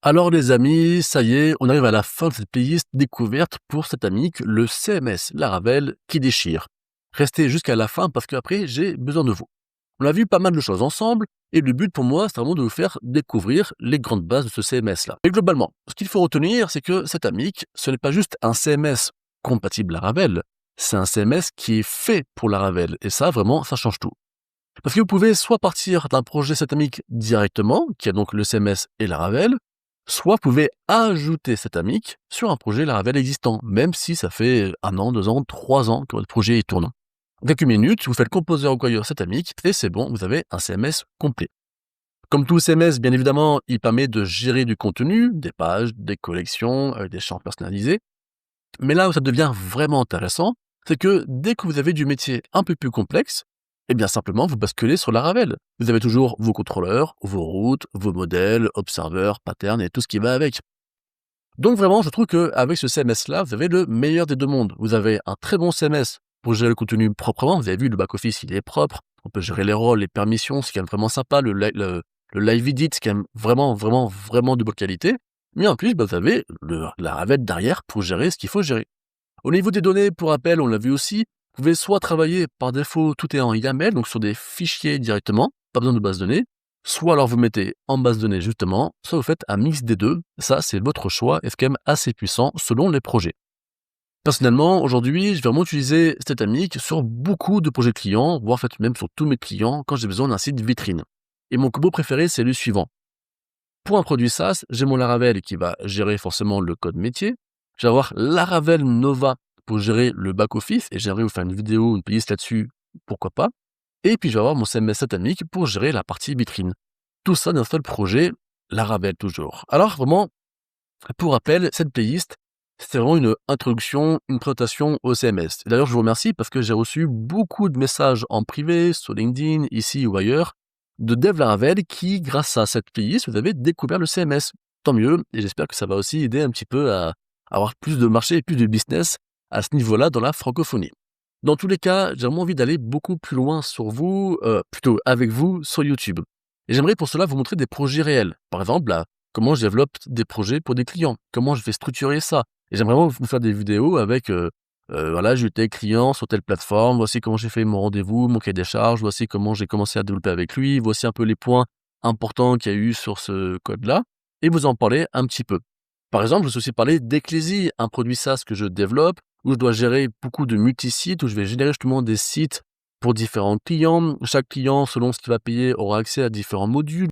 Alors les amis, ça y est, on arrive à la fin de cette playlist découverte pour cet amic, le CMS Laravel qui déchire. Restez jusqu'à la fin parce qu'après j'ai besoin de vous. On a vu pas mal de choses ensemble et le but pour moi c'est vraiment de vous faire découvrir les grandes bases de ce CMS là. Et globalement, ce qu'il faut retenir c'est que cet amic, ce n'est pas juste un CMS compatible Laravel, c'est un CMS qui est fait pour Laravel et ça vraiment ça change tout. Parce que vous pouvez soit partir d'un projet Setamic directement, qui a donc le CMS et Laravel, soit vous pouvez ajouter Setamic sur un projet Laravel existant, même si ça fait 1 an, 2 ans, 3 ans que votre projet est tournant. En quelques minutes, vous faites Composer Require Setamic et c'est bon, vous avez un CMS complet. Comme tout CMS, bien évidemment, il permet de gérer du contenu, des pages, des collections, des champs personnalisés. Mais là où ça devient vraiment intéressant, c'est que dès que vous avez du métier un peu plus complexe, eh bien simplement vous basculez sur Laravel. Vous avez toujours vos contrôleurs, vos routes, vos modèles, observeurs, patterns et tout ce qui va avec. Donc vraiment, je trouve qu'avec ce CMS-là, vous avez le meilleur des deux mondes. Vous avez un très bon CMS pour gérer le contenu proprement. Vous avez vu, le back-office, il est propre. On peut gérer les rôles, les permissions, c'est quand même vraiment sympa. Le live edit, c'est quand même vraiment de bonne qualité. Mais en plus, vous avez le Laravel derrière pour gérer ce qu'il faut gérer. Au niveau des données, pour rappel, on l'a vu aussi, vous pouvez soit travailler par défaut, tout est en YAML, donc sur des fichiers directement, pas besoin de base de données, soit alors vous mettez en base de données justement, soit vous faites un mix des deux. Ça, c'est votre choix et c'est quand même assez puissant selon les projets. Personnellement, aujourd'hui, je vais vraiment utiliser Statamic sur beaucoup de projets clients, voire en fait même sur tous mes clients quand j'ai besoin d'un site vitrine. Et mon combo préféré, c'est le suivant. Pour un produit SaaS, j'ai mon Laravel qui va gérer forcément le code métier. Je vais avoir Laravel Nova pour gérer le back-office et j'aimerais vous faire une vidéo, une playlist là-dessus, pourquoi pas. Et puis je vais avoir mon CMS Atomic pour gérer la partie vitrine. Tout ça dans un seul projet, Laravel toujours. Alors vraiment, pour rappel, cette playlist, c'est vraiment une introduction, une présentation au CMS. D'ailleurs, je vous remercie parce que j'ai reçu beaucoup de messages en privé, sur LinkedIn, ici ou ailleurs, de Dev Laravel qui, grâce à cette playlist, vous avez découvert le CMS. Tant mieux, et j'espère que ça va aussi aider un petit peu à avoir plus de marché et plus de business à ce niveau-là dans la francophonie. Dans tous les cas, j'ai vraiment envie d'aller beaucoup plus loin sur vous, plutôt avec vous, sur YouTube. Et j'aimerais pour cela vous montrer des projets réels. Par exemple, là, comment je développe des projets pour des clients, comment je vais structurer ça. Et j'aimerais vraiment vous faire des vidéos avec, voilà, j'ai eu tel client sur telle plateforme, voici comment j'ai fait mon rendez-vous, mon cahier des charges, voici comment j'ai commencé à développer avec lui, voici un peu les points importants qu'il y a eu sur ce code-là, et vous en parler un petit peu. Par exemple, je vais aussi parler d'Ecclesia, un produit SaaS que je développe, où je dois gérer beaucoup de multisites, où je vais générer justement des sites pour différents clients. Chaque client, selon ce qu'il va payer, aura accès à différents modules.